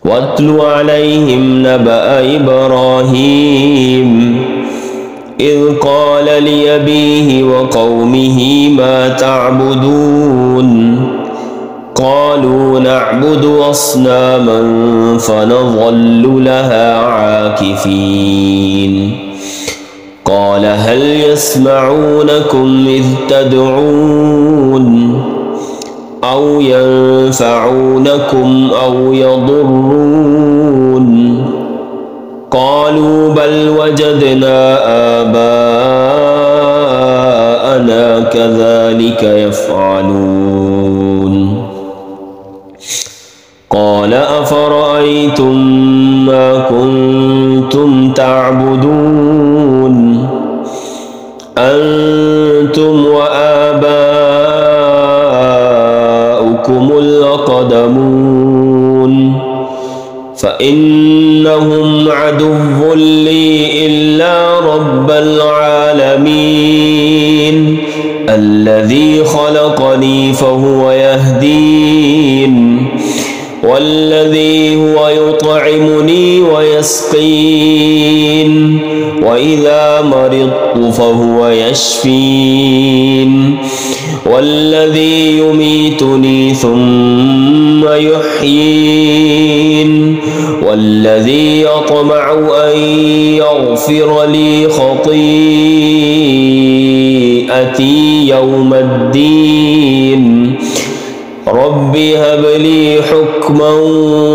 واتل عليهم نبأ إبراهيم إذ قال لأبيه وقومه ما تعبدون قالوا نعبد أصناما فنظل لها عاكفين قال هل يسمعونكم إذ تدعون أو ينفعونكم أو يضرون قالوا بل وجدنا آباءنا كذلك يفعلون قال أفرأيتم ما كنتم تعبدون أنتم وآباؤكم الأقدمون فإنهم عدو لي إلا رب العالمين الذي خلقني فهو يهدين والذي هو يطعمني ويسقين وإذا مرضت فهو يشفين والذي يميتني ثم يحيين والذي يطمع أن يغفر لي خطيئتي يوم الدين رب هب لي حكما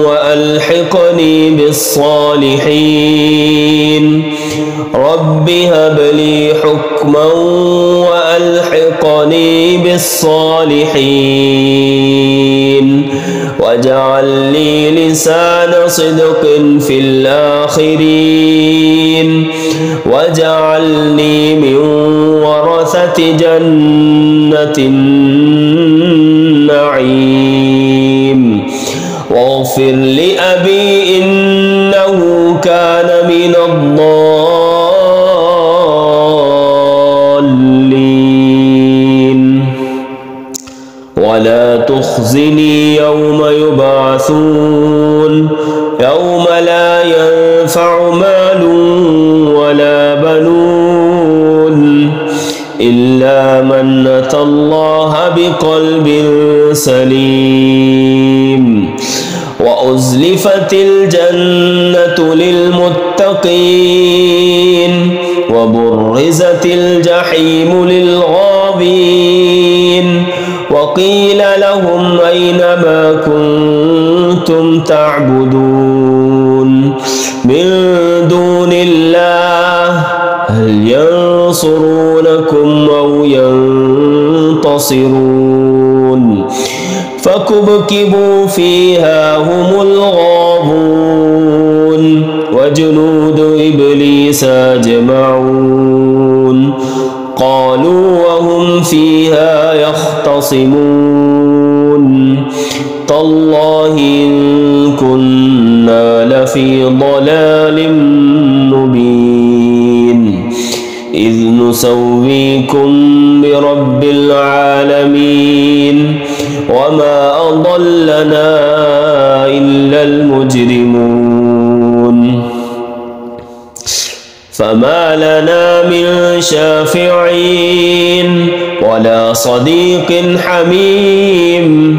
وألحقني بالصالحين رب هب لي حكما وألحقني بالصالحين واجعل لي لسان صدق في الآخرين واجعلني من ورثة جنة النعيم واغفر لأبي إنه كان من الضالين ولا تخزني يوم يبعثون يوم لا ينفع مال ولا بنون إلا من أتى الله بقلب سليم وأزلفت الجنة للمتقين وبرزت الجحيم للغابين وقيل لهم أين ما كنتم تعبدون من دون الله هل ينصرونكم أو ينتصرون فكبكبوا فيها هم الغاوون وجنود إبليس أجمعون قالوا وهم فيها يختصمون تالله إن كنا لفي ضلال مبين إذ نسويكم برب العالمين وما أضلنا إلا المجرمون فما لنا من شافعين ولا صديق حميم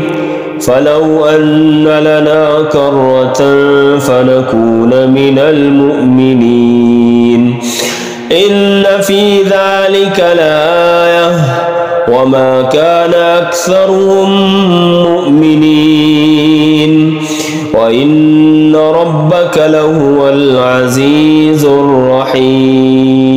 فلو أن لنا كرة فنكون من المؤمنين إن في ذلك لآية وما كان أكثرهم مؤمنين وإن ربك لهو العزيز الرحيم